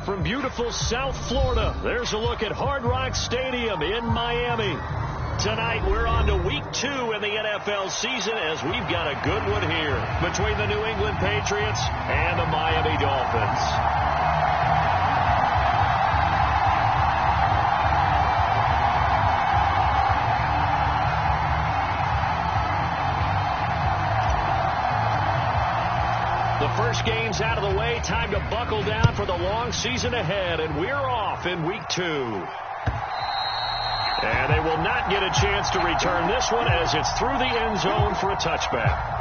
From beautiful South Florida, there's a look at Hard Rock Stadium in Miami. Tonight, we're on to Week 2 in the NFL season as we've got a good one here between the New England Patriots and the Miami Dolphins. The first game's out of the way. Time to buckle down for the long season ahead, and we're off in Week 2. And they will not get a chance to return this one as it's through the end zone for a touchback.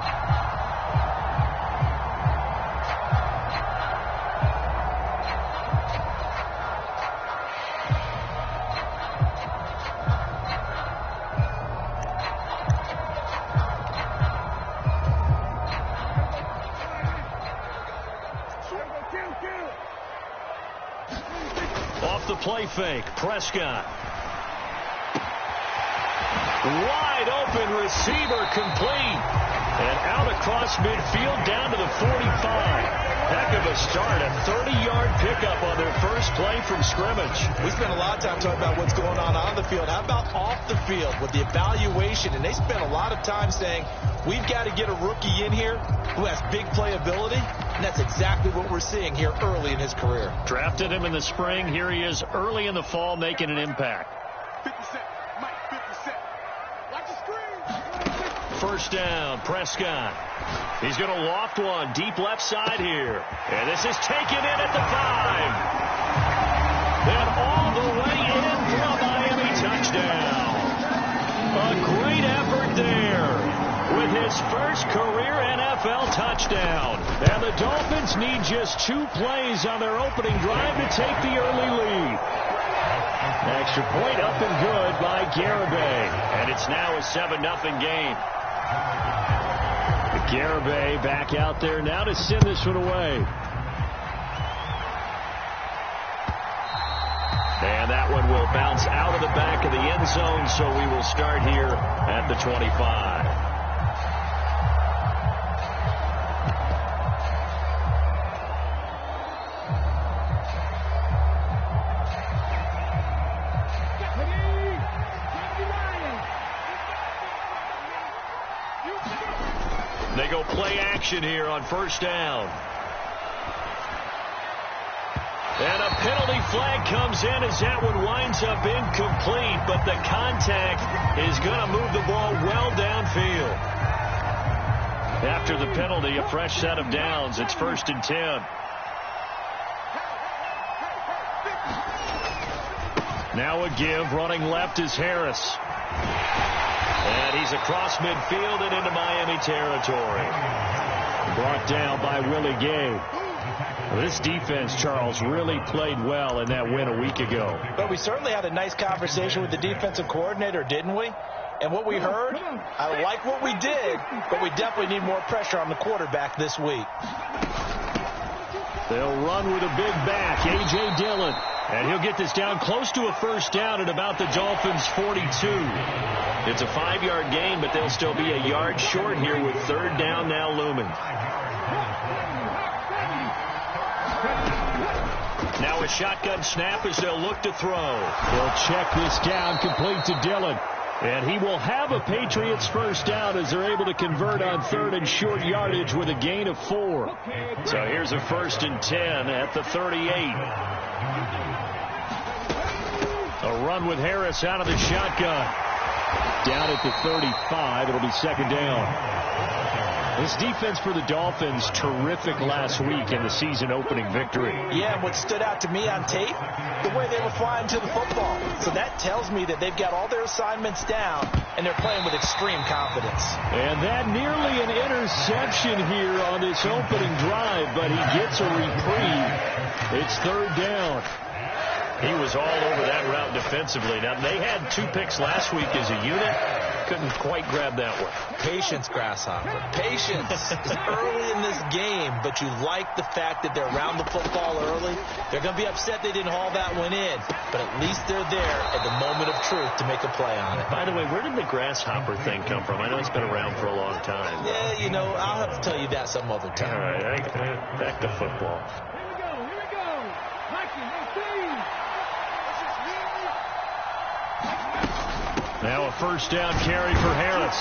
Off the play fake, Prescott. Wide open receiver complete. And out across midfield down to the 45. Heck of a start. A 30-yard pickup on their first play from scrimmage. We spent a lot of time talking about what's going on the field. How about off the field with the evaluation? And they spent a lot of time saying, we've got to get a rookie in here who has big playability. And that's exactly what we're seeing here early in his career. Drafted him in the spring. Here he is early in the fall making an impact. 50 Mike, 50 Watch the screen. First down, Prescott. He's going to loft one deep left side here. And this is taken in at the 5. Then all the way in for a Miami touchdown. A great effort there with his first career NFL touchdown. And the Dolphins need just 2 plays on their opening drive to take the early lead. Extra point up and good by Garibay. And it's now a 7-0 game. Garibay back out there now to send this one away. And that one will bounce out of the back of the end zone, so we will start here at the 25. They go play action here on first down. And a penalty flag comes in as that one winds up incomplete, but the contact is going to move the ball well downfield. After the penalty, a fresh set of downs. It's 1st and 10. Now a give. Running left is Harris. And he's across midfield and into Miami territory. Brought down by Willie Gay. This defense, Charles, really played well in that win a week ago. But we certainly had a nice conversation with the defensive coordinator, didn't we? And what we heard, I like what we did, but we definitely need more pressure on the quarterback this week. They'll run with a big back, A.J. Dillon. And he'll get this down close to a first down at about the Dolphins' 42. It's a 5-yard gain, but they'll still be a yard short here with 3rd down now looming. Now a shotgun snap as they'll look to throw. They'll check this down, complete to Dillon. And he will have a Patriots first down as they're able to convert on 3rd and short yardage with a gain of 4. So here's a 1st and 10 at the 38. A run with Harris out of the shotgun. Down at the 35. It'll be 2nd down. This defense for the Dolphins, terrific last week in the season-opening victory. Yeah, and what stood out to me on tape, the way they were flying to the football. So that tells me that they've got all their assignments down, and they're playing with extreme confidence. And that nearly an interception here on this opening drive, but he gets a reprieve. It's 3rd down. He was all over that route defensively. Now, they had 2 picks last week as a unit. Couldn't quite grab that one. Patience, Grasshopper. Patience. It's early in this game, but you like the fact that they're around the football early. They're going to be upset they didn't haul that one in, but at least they're there at the moment of truth to make a play on it. By the way, where did the Grasshopper thing come from? I know it's been around for a long time. Yeah, you know, I'll have to tell you that some other time. All right, back to football. Here we go. Mike a first down carry for Harris.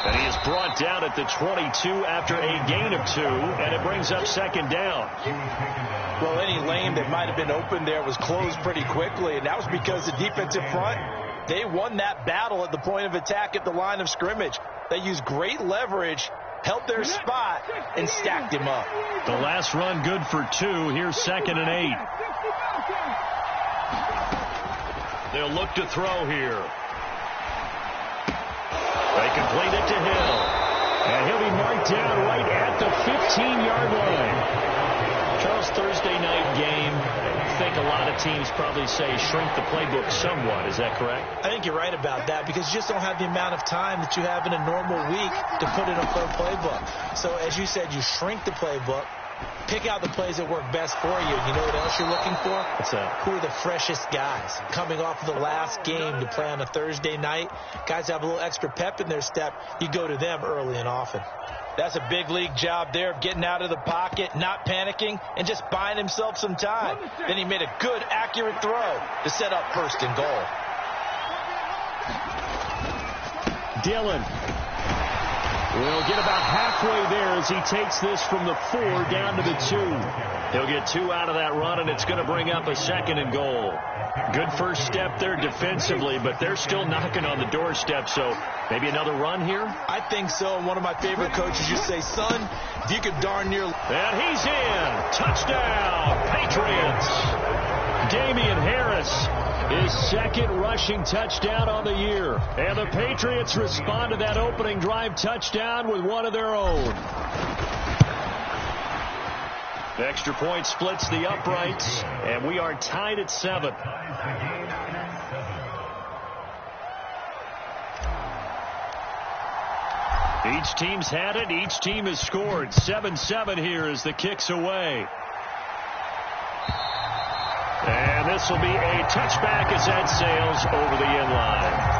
And he is brought down at the 22 after a gain of 2, and it brings up second down. Well, any lane that might have been open there was closed pretty quickly, and that was because the defensive front, they won that battle at the point of attack at the line of scrimmage. They used great leverage, held their spot, and stacked him up. The last run good for 2. Here's 2nd and 8. They'll look to throw here. They complete it to Hill. And he'll be marked down right at the 15-yard line. Charles, Thursday night game, I think a lot of teams probably say shrink the playbook somewhat. Is that correct? I think you're right about that because you just don't have the amount of time that you have in a normal week to put in a full playbook. So, as you said, you shrink the playbook. Pick out the plays that work best for you. You know what else you're looking for? What's that? Who are the freshest guys coming off of the last game to play on a Thursday night? Guys have a little extra pep in their step. You go to them early and often. That's a big league job there of getting out of the pocket, not panicking, and just buying himself some time. Then he made a good, accurate throw to set up 1st and goal. Dillon will get about halfway there as he takes this from the 4 down to the 2. He'll get 2 out of that run, and it's going to bring up a 2nd and goal. Good first step there defensively, but they're still knocking on the doorstep, so maybe another run here? I think so. And one of my favorite coaches used to say, son, if you could darn near... And he's in. Touchdown, Patriots. Damian Harris, his 2nd rushing touchdown on the year. And the Patriots respond to that opening drive touchdown with one of their own. The extra point splits the uprights, and we are tied at 7. Each team's had it. Each team has scored. 7-7 here as the kick's away. And this will be a touchback as that sails over the end line.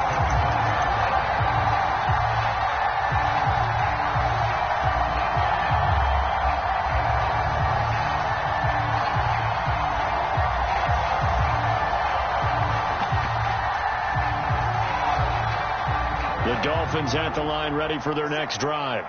The Dolphins at the line ready for their next drive.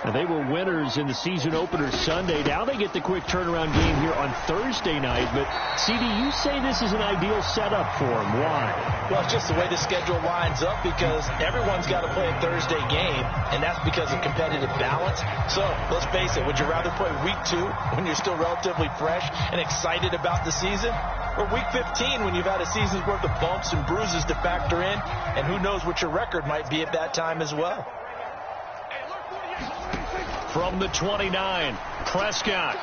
And they were winners in the season opener Sunday. Now they get the quick turnaround game here on Thursday night. But, CD, you say this is an ideal setup for them. Why? Well, it's just the way the schedule lines up because everyone's got to play a Thursday game, and that's because of competitive balance. So, let's face it, would you rather play week 2 when you're still relatively fresh and excited about the season? Or week 15 when you've had a season's worth of bumps and bruises to factor in, and who knows what your record might be at that time as well. From the 29, Prescott.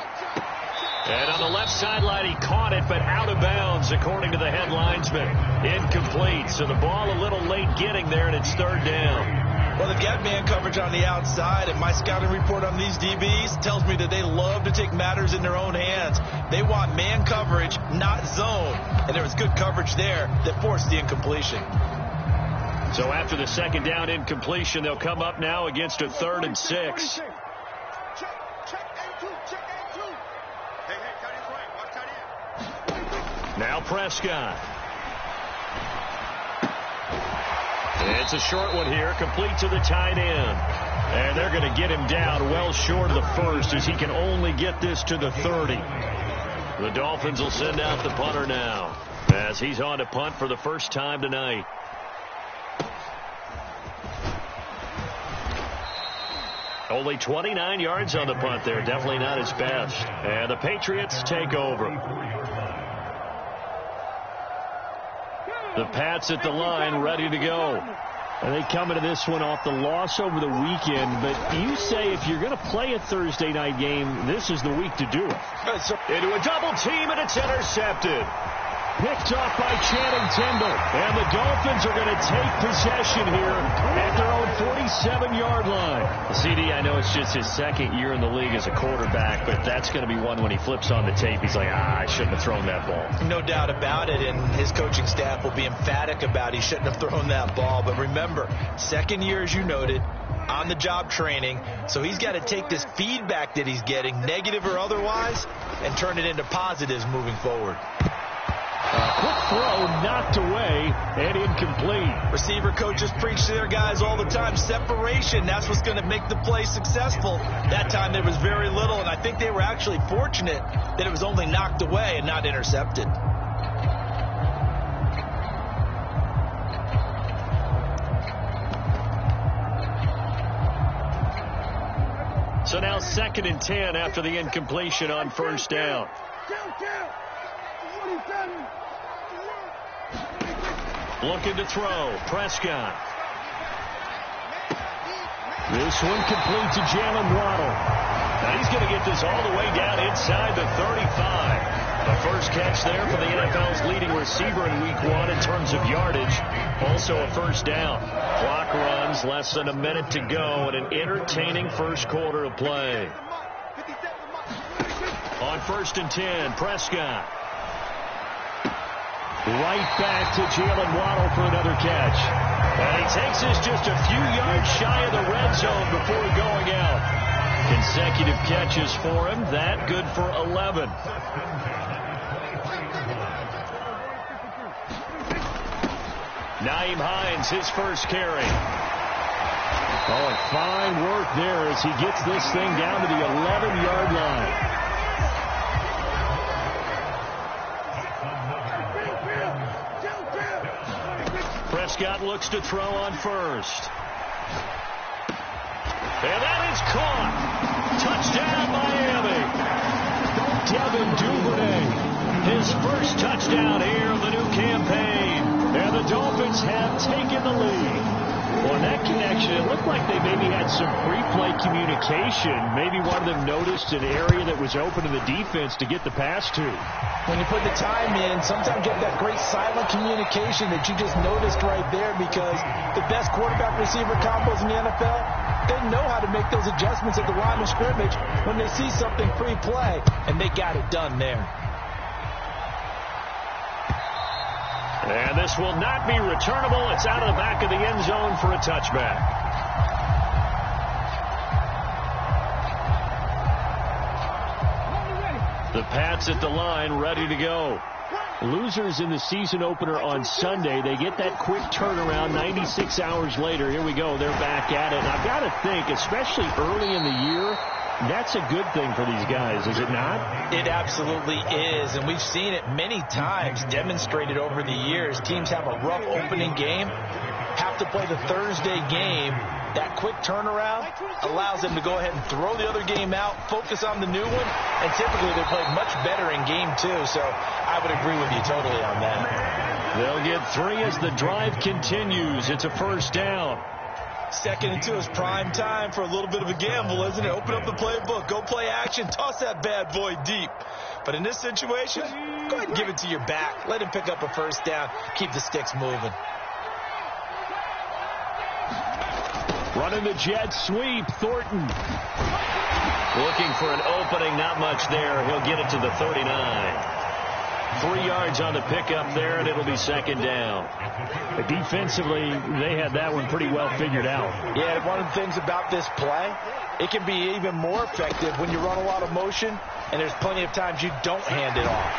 And on the left sideline, he caught it, but out of bounds, according to the head linesman. Incomplete, so the ball a little late getting there, and it's 3rd down. Well, they've got man coverage on the outside, and my scouting report on these DBs tells me that they love to take matters in their own hands. They want man coverage, not zone. And there was good coverage there that forced the incompletion. So after the 2nd down incompletion, they'll come up now against a 3rd and 6. Now Prescott. It's a short one here, complete to the tight end. And they're going to get him down well short of the 1st as he can only get this to the 30. The Dolphins will send out the punter now as he's on to punt for the first time tonight. Only 29 yards on the punt there. Definitely not his best. And the Patriots take over. The Pats at the line ready to go. And they come into this one off the loss over the weekend. But you say if you're going to play a Thursday night game, this is the week to do it. Into a double team, and it's intercepted. Picked off by Channing Tindall. And the Dolphins are going to take possession here at their own 47-yard line. CD, I know it's just his 2nd year in the league as a quarterback, but that's going to be one when he flips on the tape. He's like, I shouldn't have thrown that ball. No doubt about it, and his coaching staff will be emphatic about he shouldn't have thrown that ball. But remember, 2nd year, as you noted, on-the-job training, so he's got to take this feedback that he's getting, negative or otherwise, and turn it into positives moving forward. Quick throw knocked away and incomplete. Receiver coaches preach to their guys all the time. Separation, that's what's going to make the play successful. That time there was very little, and I think they were actually fortunate that it was only knocked away and not intercepted. So now 2nd and 10 after the incompletion on first down. Looking to throw. Prescott. This one complete to Jalen Waddle. Now he's going to get this all the way down inside the 35. The first catch there for the NFL's leading receiver in Week 1 in terms of yardage. Also a first down. Clock runs, less than a minute to go, and an entertaining first quarter of play. On 1st and 10, Prescott. Right back to Jalen Waddle for another catch. And he takes this just a few yards shy of the red zone before going out. Consecutive catches for him. That good for 11. Nyheim Hines, his first carry. Oh, and fine work there as he gets this thing down to the 11-yard line. Prescott looks to throw on first. And that is caught. Touchdown, Miami. Devin Duvernay, his first touchdown here of the new campaign. And the Dolphins have taken the lead. Well, in that connection, it looked like they maybe had some pre-play communication. Maybe one of them noticed an area that was open to the defense to get the pass to. When you put the time in, sometimes you have that great silent communication that you just noticed right there, because the best quarterback-receiver combos in the NFL, they know how to make those adjustments at the line of scrimmage when they see something pre-play, and they got it done there. And this will not be returnable. It's out of the back of the end zone for a touchback. The Pats at the line, ready to go. Losers in the season opener on Sunday. They get that quick turnaround 96 hours later. Here we go. They're back at it. And I've got to think, especially early in the year, that's a good thing for these guys, is it not? It absolutely is, and we've seen it many times demonstrated over the years. Teams have a rough opening game, have to play the Thursday game. That quick turnaround allows them to go ahead and throw the other game out, focus on the new one, and typically they play much better in game 2, so I would agree with you totally on that. They'll get 3 as the drive continues. It's a first down. 2nd and 2 is prime time for a little bit of a gamble, isn't it? Open up the playbook, go play action, toss that bad boy deep. But in this situation, go ahead and give it to your back. Let him pick up a first down. Keep the sticks moving. Running the jet sweep, Thornton. Looking for an opening, not much there. He'll get it to the 39. 3 yards on the pickup there, and it'll be 2nd down. Defensively, they had that one pretty well figured out. Yeah, one of the things about this play, it can be even more effective when you run a lot of motion, and there's plenty of times you don't hand it off.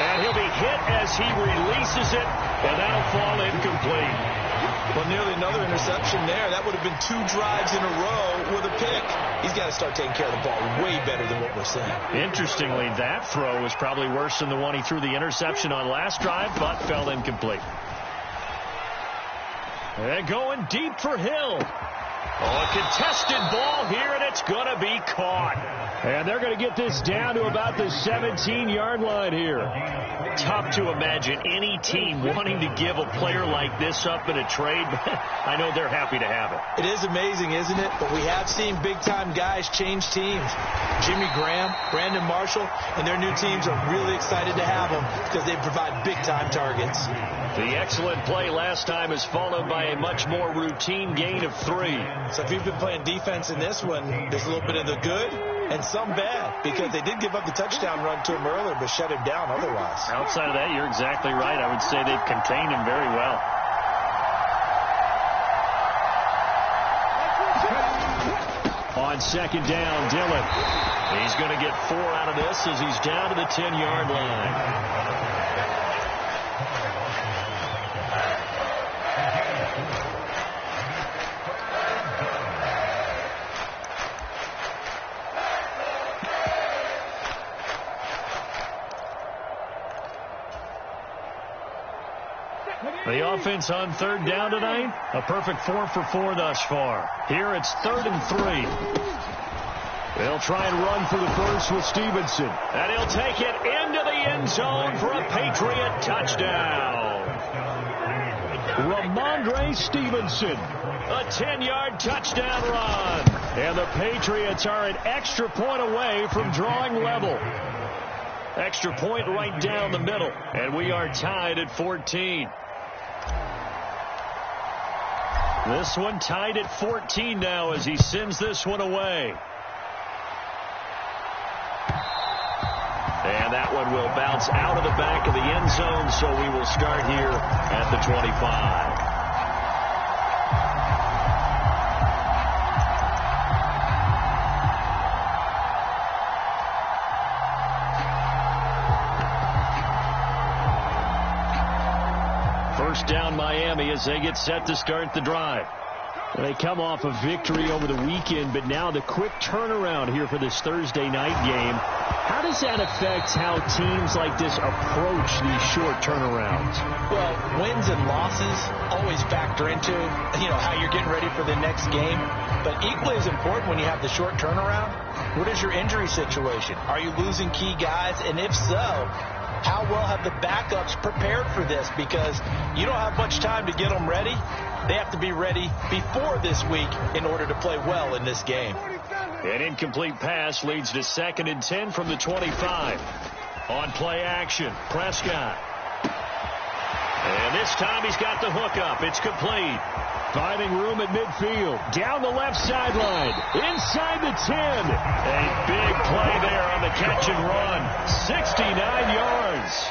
And he'll be hit as he releases it, and that'll fall incomplete. Well, nearly another interception there. That would have been 2 drives in a row with a pick. He's got to start taking care of the ball way better than what we're seeing. Interestingly, that throw was probably worse than the one he threw the interception on last drive, but fell incomplete. And going deep for Hill. Oh, a contested ball here, and it's going to be caught. And they're going to get this down to about the 17-yard line here. Tough to imagine any team wanting to give a player like this up in a trade, but I know they're happy to have it. It is amazing, isn't it? But we have seen big-time guys change teams. Jimmy Graham, Brandon Marshall, and their new teams are really excited to have them because they provide big-time targets. The excellent play last time is followed by a much more routine gain of 3. So if you've been playing defense in this one, there's a little bit of the good and some bad, because they did give up the touchdown run to him earlier, but shut him down otherwise. Outside of that, you're exactly right. I would say they've contained him very well. On 2nd down, Dillon. He's going to get 4 out of this as he's down to the 10-yard line. The offense on 3rd down tonight, a perfect 4 for 4 thus far. Here it's 3rd and 3. They'll try and run for the first with Stevenson. And he'll take it into the end zone for a Patriot touchdown. Ramondre Stevenson, a 10-yard touchdown run. And the Patriots are an extra point away from drawing level. Extra point right down the middle. And we are tied at 14. This one tied at 14 now as he sends this one away. And that one will bounce out of the back of the end zone, so we will start here at the 25. First down Miami as they get set to start the drive. They come off a victory over the weekend, but now the quick turnaround here for this Thursday night game. How does that affect how teams like this approach these short turnarounds? Well, wins and losses always factor into, how you're getting ready for the next game. But equally as important when you have the short turnaround, what is your injury situation? Are you losing key guys? And if so, how well have the backups prepared for this? Because you don't have much time to get them ready. They have to be ready before this week in order to play well in this game. An incomplete pass leads to 2nd and 10 from the 25. On play action, Prescott. And this time he's got the hook up. It's complete. Finding room at midfield. Down the left sideline. Inside the 10. A big play there on the catch and run. 69 yards.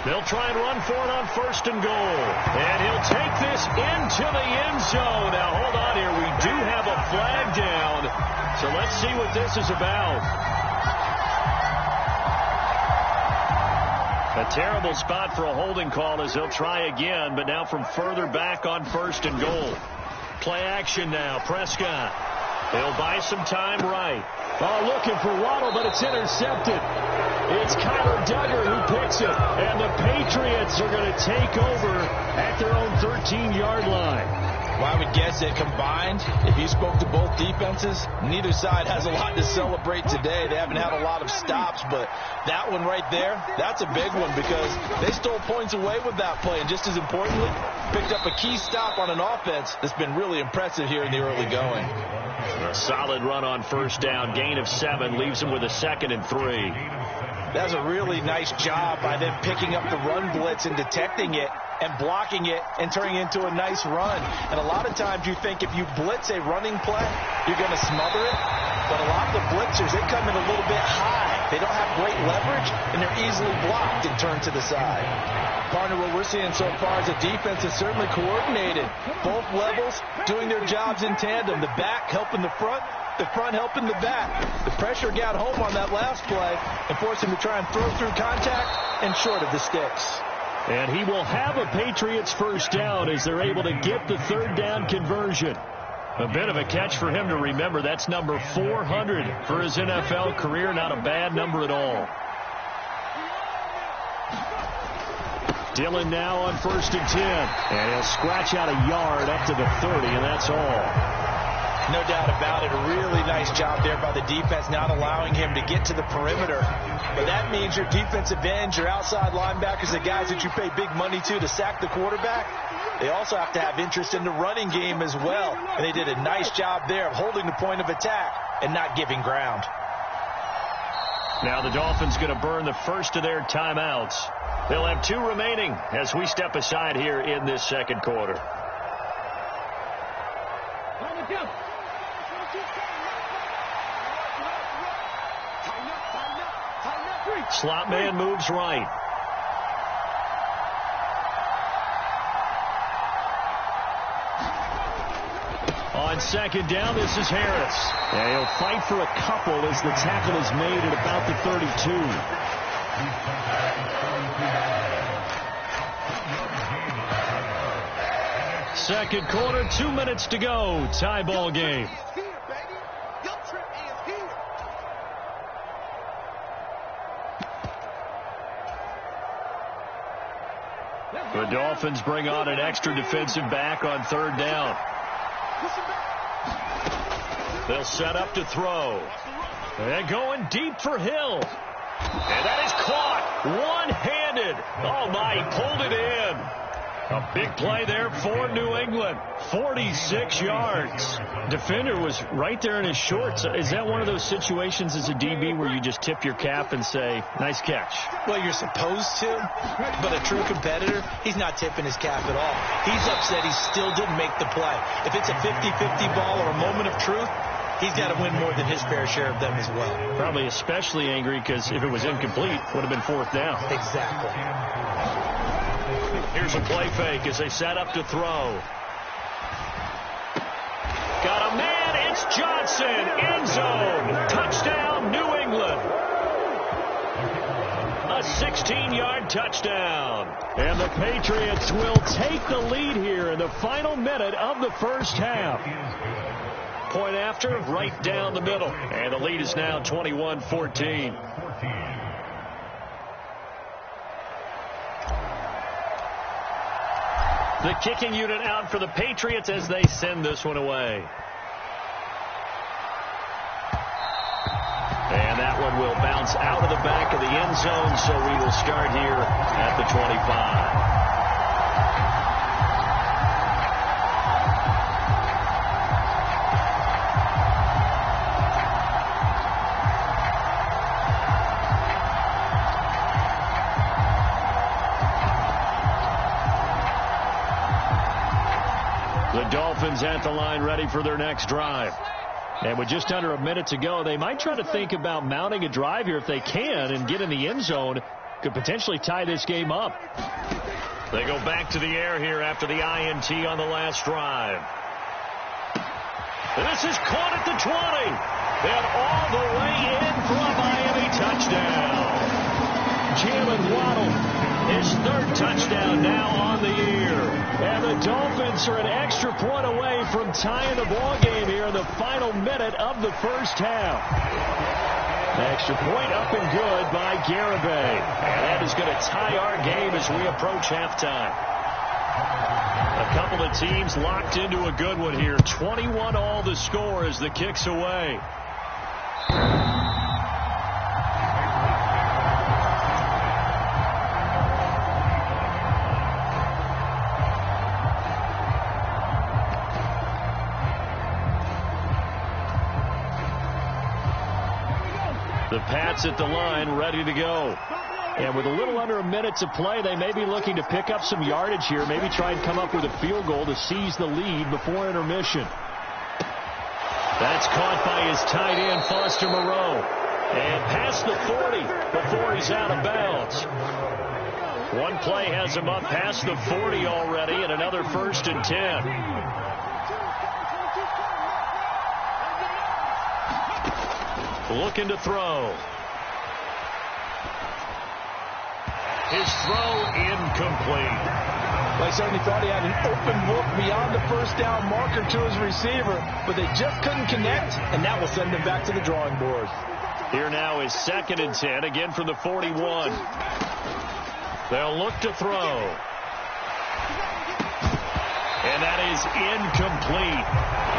They'll try and run for it on 1st and goal. And he'll take this into the end zone. Now, hold on here. We do have a flag down. So let's see what this is about. A terrible spot for a holding call as they'll try again, but now from further back on 1st and goal. Play action now. Prescott. They'll buy some time right. Oh, looking for Waddle, but it's intercepted. It's Kyler Duggar who picks it, and the Patriots are going to take over at their own 13-yard line. Well, I would guess that combined, if you spoke to both defenses, neither side has a lot to celebrate today. They haven't had a lot of stops, but that one right there, that's a big one because they stole points away with that play, and just as importantly, picked up a key stop on an offense that's been really impressive here in the early going. A solid run on 1st down, gain of 7, leaves them with a 2nd and 3. That's a really nice job by them picking up the run blitz and detecting it and blocking it and turning it into a nice run. And a lot of times you think if you blitz a running play, you're going to smother it. But a lot of the blitzers, they come in a little bit high. They don't have great leverage, and they're easily blocked and turned to the side. Partner, what we're seeing so far is the defense is certainly coordinated. Both levels doing their jobs in tandem. The back helping the front helping the back. The pressure got home on that last play and forced him to try and throw through contact and short of the sticks. And he will have a Patriots 1st down as they're able to get the 3rd down conversion. A bit of a catch for him to remember. That's number 400 for his NFL career. Not a bad number at all. Dillon now on 1st and 10. And he'll scratch out a yard up to the 30, and that's all. No doubt about it. A really nice job there by the defense, not allowing him to get to the perimeter. But that means your defensive ends, your outside linebackers, the guys that you pay big money to sack the quarterback, they also have to have interest in the running game as well. And they did a nice job there of holding the point of attack and not giving ground. Now the Dolphins going to burn the first of their timeouts. They'll have 2 remaining as we step aside here in this 2nd quarter. Slot man moves right. On second down, this is Harris. And he'll fight for a couple as the tackle is made at about the 32. Second quarter, 2 minutes to go. Tie ball game. The Dolphins bring on an extra defensive back on third down. They'll set up to throw. And going deep for Hill. And that is caught one-handed. Oh, my, he pulled it in. A big play there for New England. 46 yards. Defender was right there in his shorts. Is that one of those situations as a DB where you just tip your cap and say, nice catch? Well, you're supposed to, but a true competitor, he's not tipping his cap at all. He's upset he still didn't make the play. If it's a 50-50 ball or a moment of truth, he's got to win more than his fair share of them as well. Probably especially angry because if it was incomplete, it would have been fourth down. Exactly. Here's a play fake as they set up to throw. Got a man. It's Johnson. End zone. Touchdown, New England. A 16-yard touchdown. And the Patriots will take the lead here in the final minute of the first half. Point after, right down the middle. And the lead is now 21-14. The kicking unit out for the Patriots as they send this one away. And that one will bounce out of the back of the end zone, so we will start here at the 25. Dolphins at the line ready for their next drive. And with just under a minute to go, they might try to think about mounting a drive here if they can and get in the end zone. Could potentially tie this game up. They go back to the air here after the INT on the last drive. And this is caught at the 20. And all the way in for a Miami touchdown. Jalen Waddle, his third touchdown now on the year. And the Dolphins are an extra point away from tying the ball game here in the final minute of the first half. Extra point up and good by Garibay. And that is going to tie our game as we approach halftime. A couple of teams locked into a good one here. 21 all the score as the kick's away. The Pats at the line ready to go. And with a little under a minute to play, they may be looking to pick up some yardage here, maybe try and come up with a field goal to seize the lead before intermission. That's caught by his tight end, Foster Moreau. And past the 40 before he's out of bounds. One play has him up past the 40 already, and another 1st and 10. Looking to throw. His throw incomplete. Well, he certainly thought he had an open look beyond the first down marker to his receiver, but they just couldn't connect, and that will send them back to the drawing board. Here now is 2nd and 10, again from the 41. They'll look to throw. And that is incomplete.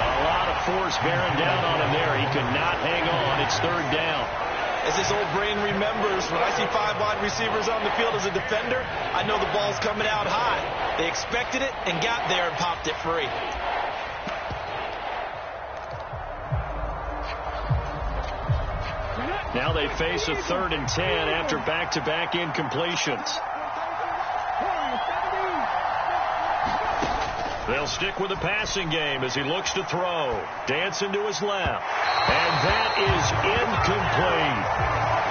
A lot of force bearing down on him there. He could not hang on. It's 3rd down. As his old brain remembers, when I see 5 wide receivers on the field as a defender, I know the ball's coming out high. They expected it and got there and popped it free. Now they face a 3rd and 10 after back-to-back incompletions. They'll stick with the passing game as he looks to throw. Dancing to his left. And that is incomplete.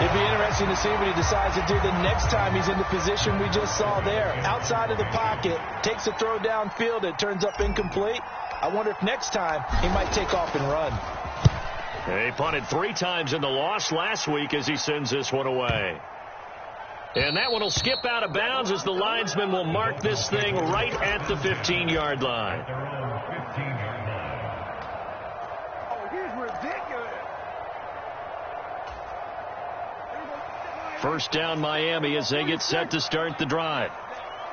It'd be interesting to see what he decides to do the next time he's in the position we just saw there. Outside of the pocket, takes a throw downfield, it turns up incomplete. I wonder if next time he might take off and run. He punted 3 times in the loss last week as he sends this one away. And that one will skip out of bounds as the linesman will mark this thing right at the 15-yard line. Oh, he's ridiculous. First down Miami as they get set to start the drive.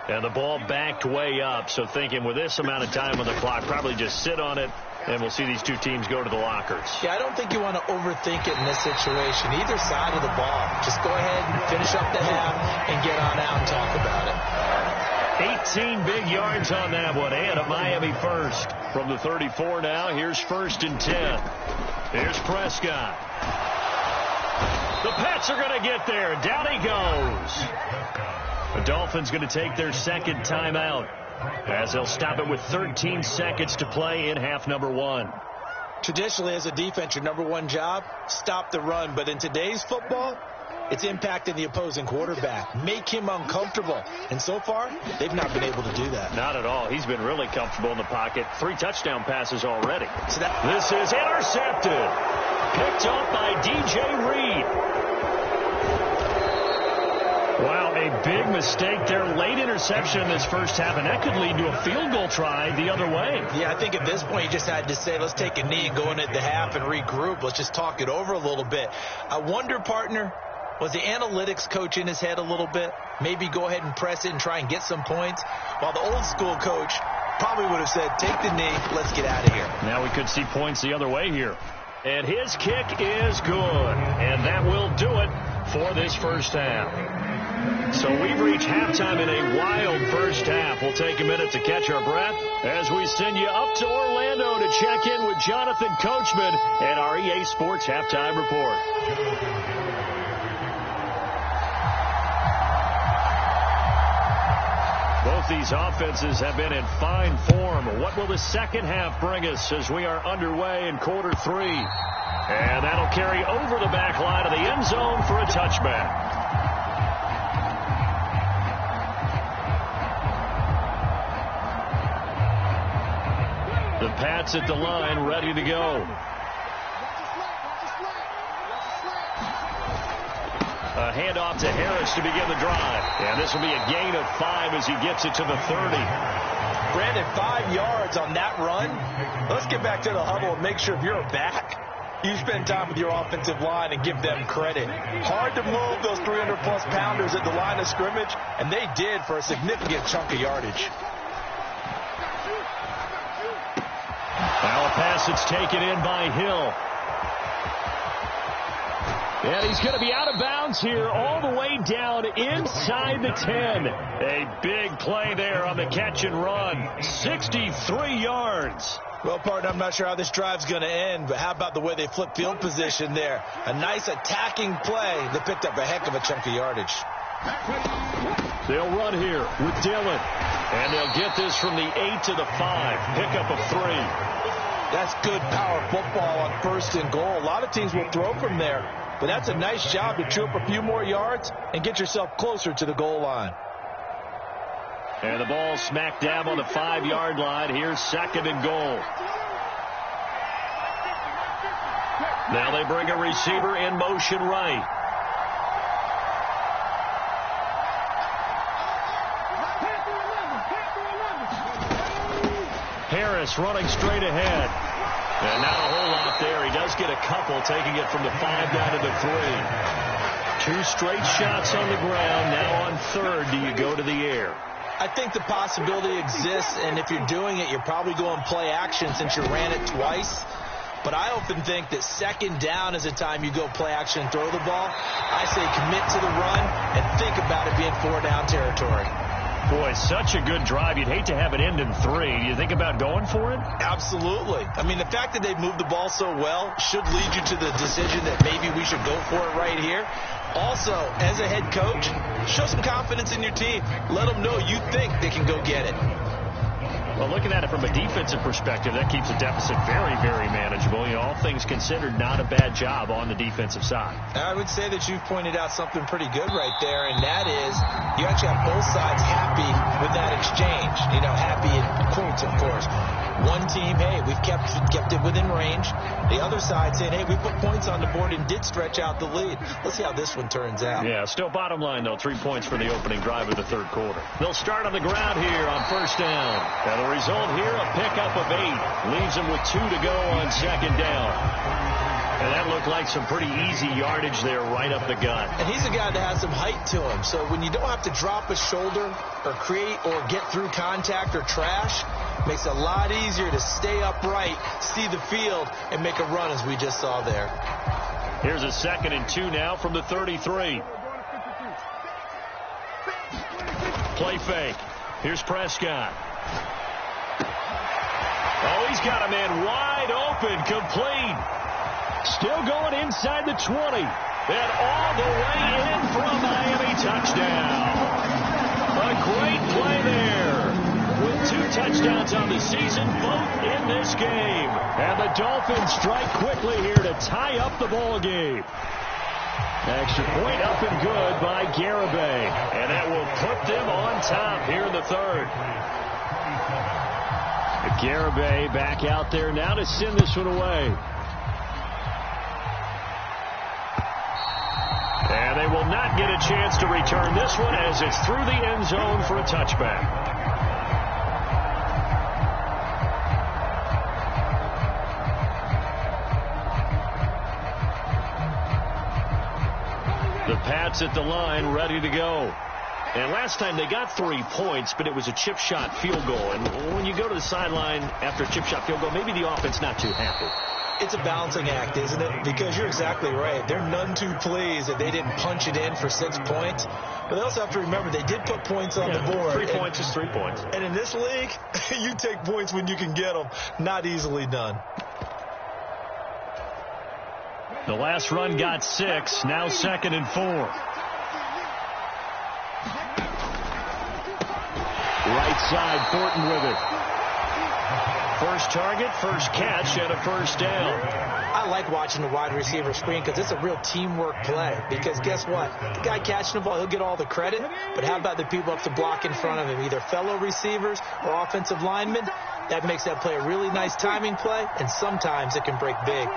And the ball backed way up, so thinking with this amount of time on the clock, probably just sit on it, and we'll see these two teams go to the lockers. Yeah, I don't think you want to overthink it in this situation, either side of the ball. Just go ahead and finish up the half and get on out and talk about it. 18 big yards on that one, and a Miami first. From the 34 now, here's 1st and 10. Here's Prescott. The Pats are going to get there. Down he goes. The Dolphins going to take their second timeout as they'll stop it with 13 seconds to play in half number 1. Traditionally, as a defense, your number 1 job, stop the run. But in today's football, it's impacting the opposing quarterback. Make him uncomfortable. And so far, they've not been able to do that. Not at all. He's been really comfortable in the pocket. 3 touchdown passes already. This is intercepted. Picked up by DJ Reed. Wow, a big mistake there. Late interception in this first half, and that could lead to a field goal try the other way. Yeah, I think at this point you just had to say, let's take a knee, go into the half and regroup. Let's just talk it over a little bit. I wonder, partner, was the analytics coach in his head a little bit? Maybe go ahead and press it and try and get some points, while the old school coach probably would have said, take the knee, let's get out of here. Now we could see points the other way here. And his kick is good, and that will do it for this first half. So we've reached halftime in a wild first half. We'll take a minute to catch our breath as we send you up to Orlando to check in with Jonathan Coachman and our EA Sports Halftime Report. Both these offenses have been in fine form. What will the second half bring us as we are underway in quarter 3? And that'll carry over the back line of the end zone for a touchback. The Pats at the line, ready to go. A handoff to Harris to begin the drive. And this will be a gain of 5 as he gets it to the 30. Brandon, 5 yards on that run. Let's get back to the huddle and make sure if you're back, you spend time with your offensive line and give them credit. Hard to move those 300-plus pounders at the line of scrimmage, and they did for a significant chunk of yardage. Now a pass that's taken in by Hill. And he's going to be out of bounds here all the way down inside the 10. A big play there on the catch and run. 63 yards. Well, partner, I'm not sure how this drive's going to end, but how about the way they flip field position there? A nice attacking play that picked up a heck of a chunk of yardage. They'll run here with Dillon. And they'll get this from the 8 to the 5. Pickup of 3. That's good power football on 1st and goal. A lot of teams will throw from there, but that's a nice job to chew up a few more yards and get yourself closer to the goal line. And the ball smack dab on the 5-yard line. Here's 2nd and goal. Now they bring a receiver in motion right. Harris running straight ahead. And not a whole lot there. He does get a couple, taking it from the 5 down to the 3. 2 straight shots on the ground. Now on 3rd, do you go to the air? I think the possibility exists, and if you're doing it, you're probably going play action since you ran it twice. But I often think that 2nd down is the time you go play action and throw the ball. I say commit to the run and think about it being 4-down territory. Boy, such a good drive. You'd hate to have it end in 3. Do you think about going for it? Absolutely. I mean, the fact that they've moved the ball so well should lead you to the decision that maybe we should go for it right here. Also, as a head coach, show some confidence in your team. Let them know you think they can go get it. Well, looking at it from a defensive perspective, that keeps the deficit very, very manageable. You know, all things considered, not a bad job on the defensive side. I would say that you've pointed out something pretty good right there, and that is you actually have both sides happy with that exchange. You know, happy in quote points, of course. One team, hey, we've kept it within range. The other side saying, hey, we put points on the board and did stretch out the lead. Let's see how this one turns out. Yeah, still bottom line, though, 3 points for the opening drive of the third quarter. They'll start on the ground here on first down. And the result here, a pickup of 8. Leaves them with 2 to go on second down. And that looked like some pretty easy yardage there right up the gut. And he's a guy that has some height to him. So when you don't have to drop a shoulder or create or get through contact or trash, makes it a lot easier to stay upright, see the field, and make a run as we just saw there. Here's a 2nd and 2 now from the 33. Play fake. Here's Prescott. Oh, he's got a man wide open, complete. Still going inside the 20. And all the way in for a Miami touchdown. A great play there. With 2 touchdowns on the season, both in this game. And the Dolphins strike quickly here to tie up the ball game. Extra point up and good by Garibay. And that will put them on top here in the third. Garibay back out there now to send this one away. And they will not get a chance to return this one as it's through the end zone for a touchback. The Pats at the line ready to go. And last time they got 3 points, but it was a chip shot field goal. And when you go to the sideline after a chip shot field goal, maybe the offense not too happy. It's a balancing act, isn't it? Because you're exactly right. They're none too pleased that they didn't punch it in for 6 points. But they also have to remember they did put points on the board. 3 points is 3 points. And in this league, you take points when you can get them. Not easily done. The last run got 6. Now 2nd and 4. Right side, Thornton with it. First target, first catch, and a first down. I like watching the wide receiver screen because it's a real teamwork play. Because guess what? The guy catching the ball, he'll get all the credit. But how about the people up to block in front of him, either fellow receivers or offensive linemen? That makes that play a really nice timing play, and sometimes it can break big.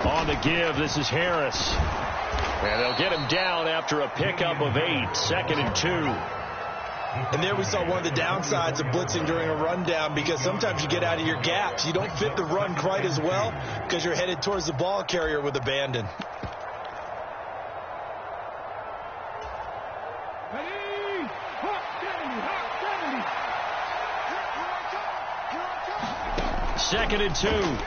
On the give, this is Harris. And they'll get him down after a pickup of 8. 2nd and 2. And there we saw one of the downsides of blitzing during a rundown, because sometimes you get out of your gaps. You don't fit the run quite as well because you're headed towards the ball carrier with abandon. Second and 2.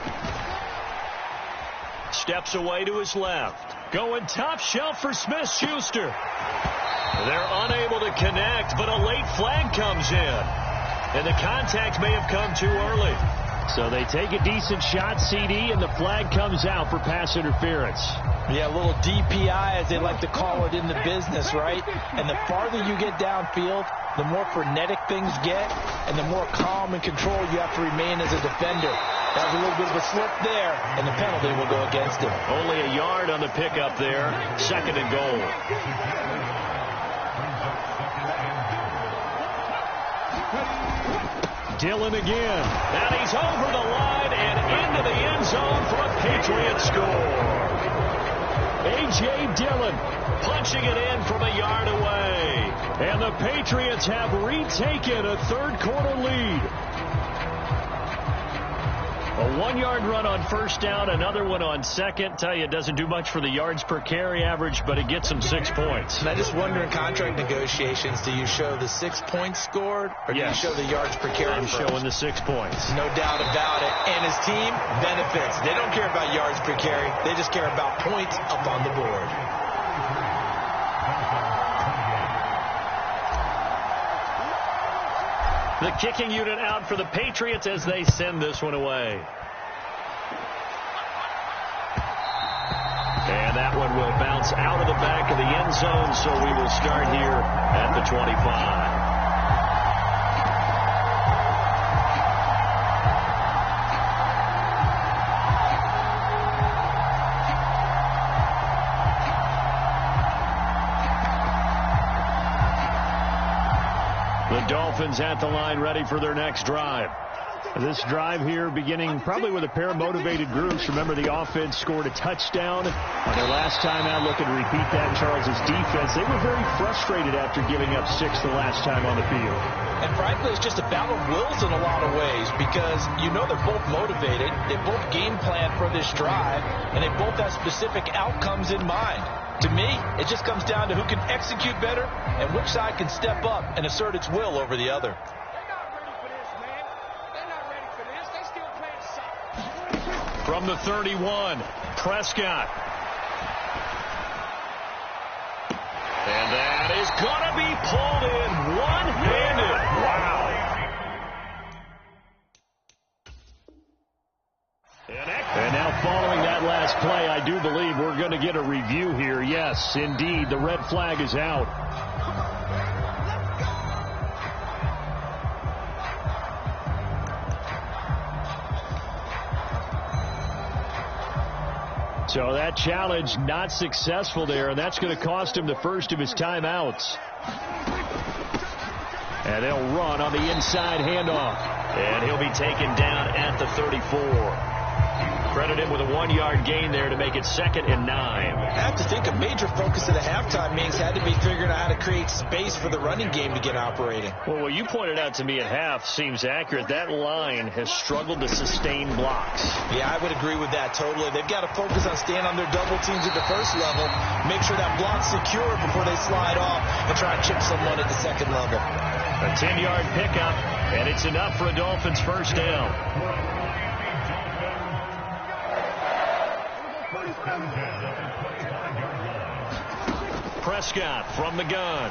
Steps away to his left. Going top shelf for Smith-Schuster. They're unable to connect, but a late flag comes in. And the contact may have come too early. So they take a decent shot, CD, and the flag comes out for pass interference. Yeah, a little DPI, as they like to call it in the business, right? And the farther you get downfield, the more frenetic things get, and the more calm and control you have to remain as a defender. That was a little bit of a slip there, and the penalty will go against him. Only a yard on the pickup there. 2nd and goal. Dillon again. And he's over the line and into the end zone for a Patriot score. A.J. Dillon punching it in from a yard away. And the Patriots have retaken a third quarter lead. A 1-yard run on first down, another one on second. Tell you, it doesn't do much for the yards per carry average, but it gets them 6 points. And I just wonder in contract negotiations, do you show the 6 points scored, or do you show the yards per carry? I'm showing the 6 points. No doubt about it. And his team benefits. They don't care about yards per carry. They just care about points up on the board. The kicking unit out for the Patriots as they send this one away. And that one will bounce out of the back of the end zone, so we will start here at the 25. The Dolphins at the line, ready for their next drive. This drive here beginning probably with a pair of motivated groups. Remember, the offense scored a touchdown on their last time out. Looking to repeat that. Charles's defense, they were very frustrated after giving up 6 the last time on the field. And frankly, it's just a battle of wills in a lot of ways because you know they're both motivated. They both game plan for this drive, and they both have specific outcomes in mind. To me, it just comes down to who can execute better and which side can step up and assert its will over the other. From the 31, Prescott. And that is going to be pulled in one-handed. Wow. And now following that last play, I do believe we're going to get a review here. Yes, indeed, the red flag is out. So that challenge not successful there, and that's going to cost him the first of his timeouts. And they'll run on the inside handoff. And he'll be taken down at the 34. Credit him with a 1-yard gain there to make it 2nd and 9. I have to think a major focus of the halftime meetings had to be figuring out how to create space for the running game to get operating. Well, what you pointed out to me at half seems accurate. That line has struggled to sustain blocks. Yeah, I would agree with that totally. They've got to focus on staying on their double teams at the first level, make sure that block's secure before they slide off and try and chip someone at the second level. A 10-yard pickup, and it's enough for a Dolphins first down. Prescott from the gun.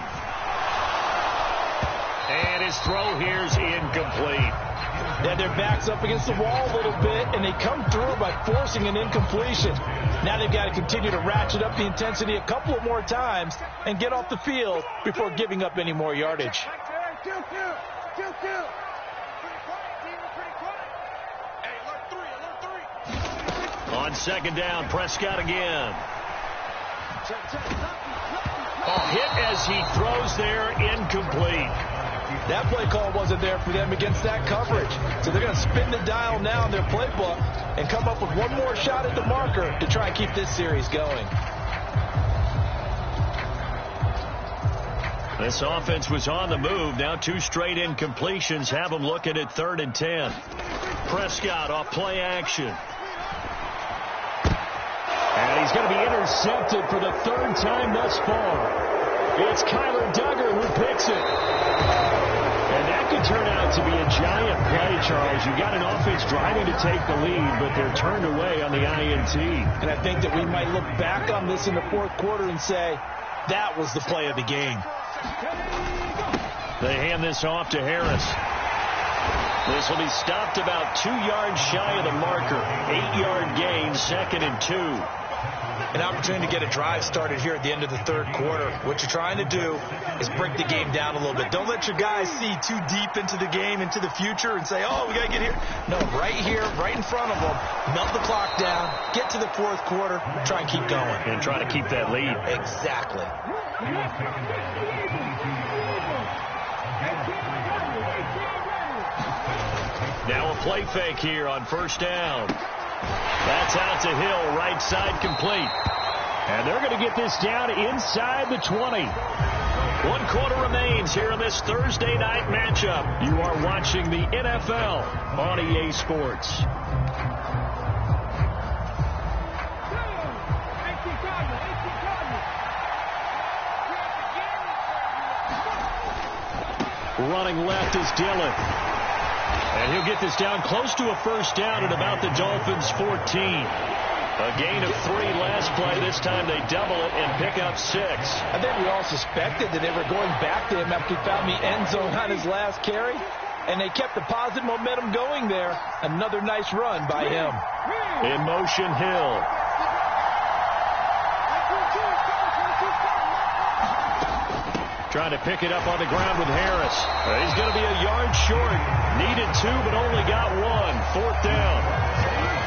And his throw here's incomplete. Yeah, their back's up against the wall a little bit, and they come through by forcing an incompletion. Now they've got to continue to ratchet up the intensity a couple of more times and get off the field before giving up any more yardage. On 2nd down, Prescott again. Hit as he throws there, incomplete. That play call wasn't there for them against that coverage. So they're going to spin the dial now in their playbook and come up with one more shot at the marker to try and keep this series going. This offense was on the move. Now 2 straight incompletions have them looking at 3rd and 10. Prescott off play action. And he's going to be intercepted for the 3rd time thus far. It's Kyler Duggar who picks it. And that could turn out to be a giant play, Charles. You've got an offense driving to take the lead, but they're turned away on the INT. And I think that we might look back on this in the 4th quarter and say, that was the play of the game. They hand this off to Harris. This will be stopped about 2 yards shy of the marker. 8-yard gain, 2nd and 2. An opportunity to get a drive started here at the end of the 3rd quarter. What you're trying to do is break the game down a little bit. Don't let your guys see too deep into the game, into the future, and say, oh, we got to get here. No, right here, right in front of them, melt the clock down, get to the 4th quarter, try and keep going. And try to keep that lead. Exactly. Now a play fake here on 1st down. That's out to Hill, right side complete. And they're going to get this down inside the 20. 1 quarter remains here in this Thursday night matchup. You are watching the NFL on EA Sports. Running left is Dillon. And he'll get this down close to a 1st down at about the Dolphins' 14. A gain of 3 last play. This time they double it and pick up 6. I think we all suspected that they were going back to him after he found the end zone on his last carry. And they kept the positive momentum going there. Another nice run by him. In motion, Hill. Trying to pick it up on the ground with Harris. He's going to be a yard short. Needed 2, but only got 1. 4th down.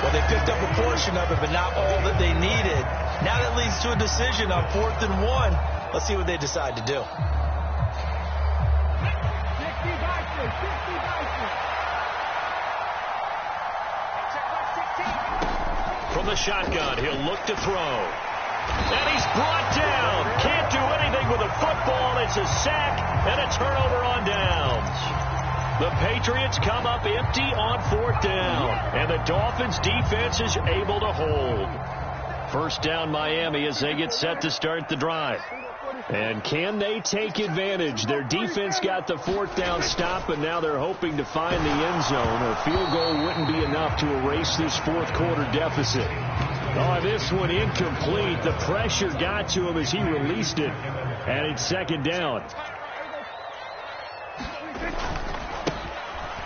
Well, they picked up a portion of it, but not all that they needed. Now that leads to a decision on 4th and 1. Let's see what they decide to do. From the shotgun, he'll look to throw. And he's brought down. Can't do anything with a football. It's a sack and a turnover on downs. The Patriots come up empty on 4th down. And the Dolphins defense is able to hold. First down Miami as they get set to start the drive. And can they take advantage? Their defense got the 4th down stop, but now they're hoping to find the end zone. A field goal wouldn't be enough to erase this 4th quarter deficit. Oh, this one incomplete. The pressure got to him as he released it. And it's 2nd down.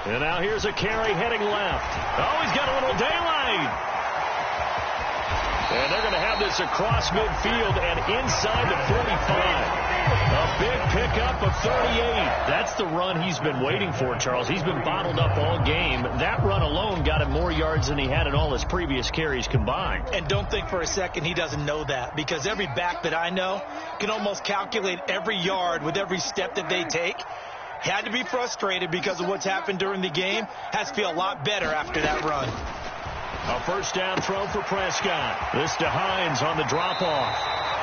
And now here's a carry heading left. Oh, he's got a little daylight. And they're going to have this across midfield and inside the 45. A big pickup of 38. That's the run he's been waiting for, Charles. He's been bottled up all game. That run alone got him more yards than he had in all his previous carries combined. And don't think for a second he doesn't know that, because every back that I know can almost calculate every yard with every step that they take. Had to be frustrated because of what's happened during the game. Has to feel a lot better after that run. A first down throw for Prescott. This to Hines on the drop-off.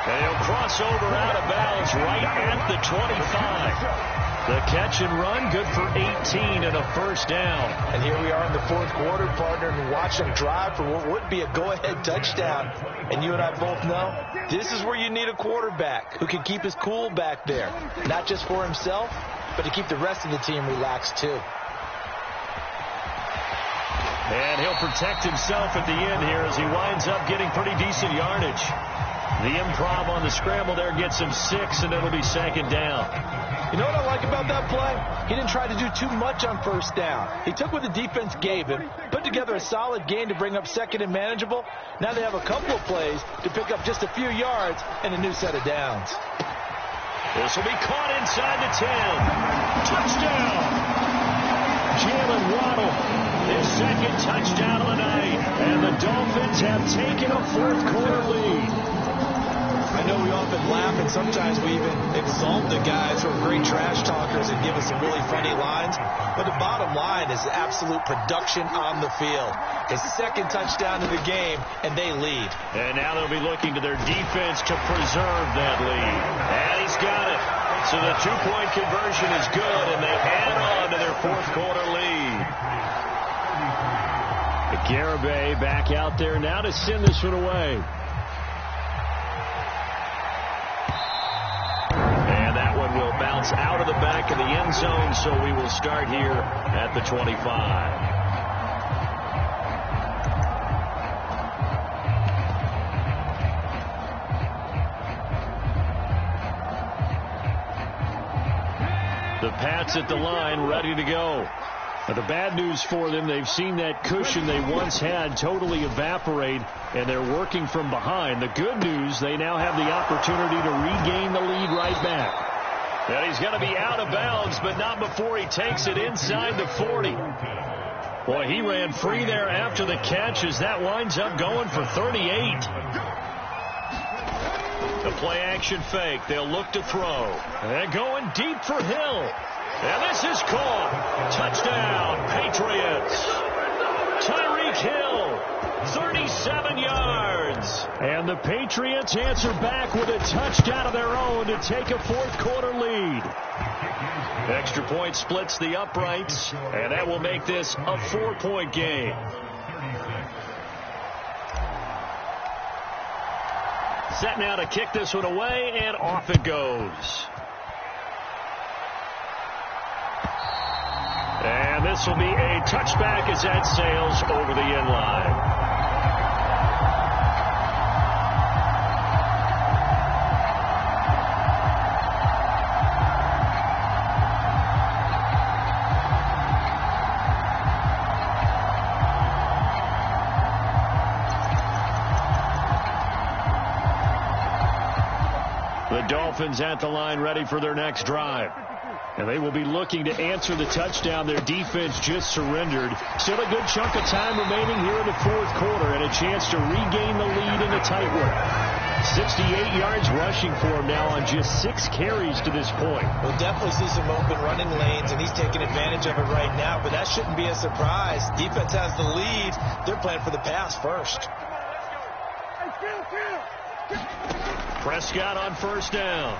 And he'll cross over out of bounds right at the 25. The catch and run, good for 18 and a first down. And here we are in the 4th quarter, partner, and watch them drive for what would be a go-ahead touchdown. And you and I both know this is where you need a quarterback who can keep his cool back there. Not just for himself, but to keep the rest of the team relaxed too. And he'll protect himself at the end here as he winds up getting pretty decent yardage. The improv on the scramble there gets him 6, and it'll be 2nd down. You know what I like about that play? He didn't try to do too much on first down. He took what the defense gave him, put together a solid gain to bring up 2nd and manageable. Now they have a couple of plays to pick up just a few yards and a new set of downs. This will be caught inside the 10. Touchdown! Jalen Waddle, his 2nd touchdown of the night. And the Dolphins have taken a 4th quarter lead. I know we often laugh, and sometimes we even exalt the guys who are great trash talkers and give us some really funny lines. But the bottom line is absolute production on the field. His 2nd touchdown of the game, and they lead. And now they'll be looking to their defense to preserve that lead. And he's got it. So the 2-point conversion is good, and they add on to their 4th quarter lead. Garibay back out there now to send this one away. And that one will bounce out of the back of the end zone, so we will start here at the 25. The Pats at the line, ready to go. But the bad news for them, they've seen that cushion they once had totally evaporate, and they're working from behind. The good news, they now have the opportunity to regain the lead right back. And he's going to be out of bounds, but not before he takes it inside the 40. Boy, he ran free there after the catch as that winds up going for 38. The play action fake. They'll look to throw. And they're going deep for Hill. And this is caught. Touchdown, Patriots. Tyreek Hill, 37 yards. And the Patriots answer back with a touchdown of their own to take a 4th quarter lead. Extra point splits the uprights, and that will make this a 4-point game. Set now to kick this one away, and off it goes. And this will be a touchback as that sails over the end line. The Dolphins at the line ready for their next drive. And they will be looking to answer the touchdown their defense just surrendered. Still a good chunk of time remaining here in the 4th quarter and a chance to regain the lead in a tight one. 68 yards rushing for him now on just 6 carries to this point. We'll definitely see some open running lanes, and he's taking advantage of it right now, but that shouldn't be a surprise. Defense has the lead. They're playing for the pass first. Prescott on first down.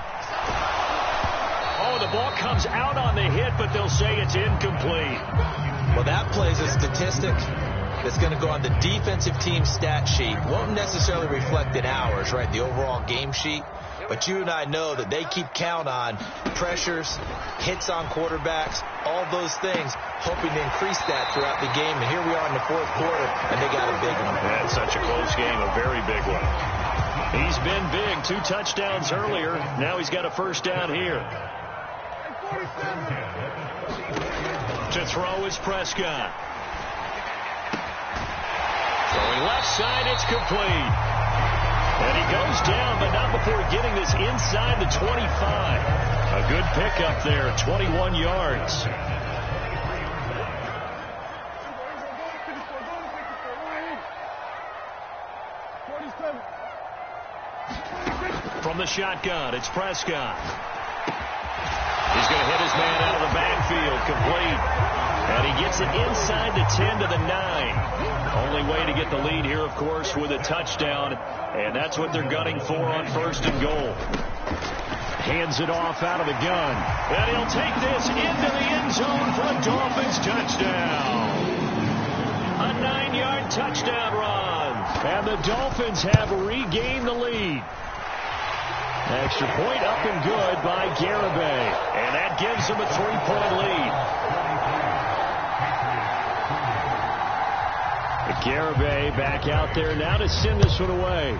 Oh, the ball comes out on the hit, but they'll say it's incomplete. Well, that plays a statistic that's going to go on the defensive team stat sheet. Won't necessarily reflect in ours, right, the overall game sheet. But you and I know that they keep count on pressures, hits on quarterbacks, all those things, hoping to increase that throughout the game. And here we are in the fourth quarter, and they got a big one. That's such a close game, a very big one. He's been big, 2 touchdowns earlier. Now he's got a first down here. To throw is Prescott. Throwing left side, it's complete. And he goes down, but not before getting this inside the 25. A good pickup there, 21 yards. From the shotgun, it's Prescott. He's going to hit his man out of the backfield, complete. And he gets it inside the 10 to the 9. Only way to get the lead here, of course, with a touchdown. And that's what they're gunning for on first and goal. Hands it off out of the gun. And he'll take this into the end zone for a Dolphins touchdown. A 9-yard touchdown run. And the Dolphins have regained the lead. Extra point up and good by Garibay. And that gives them a 3-point lead. Garibay back out there now to send this one away.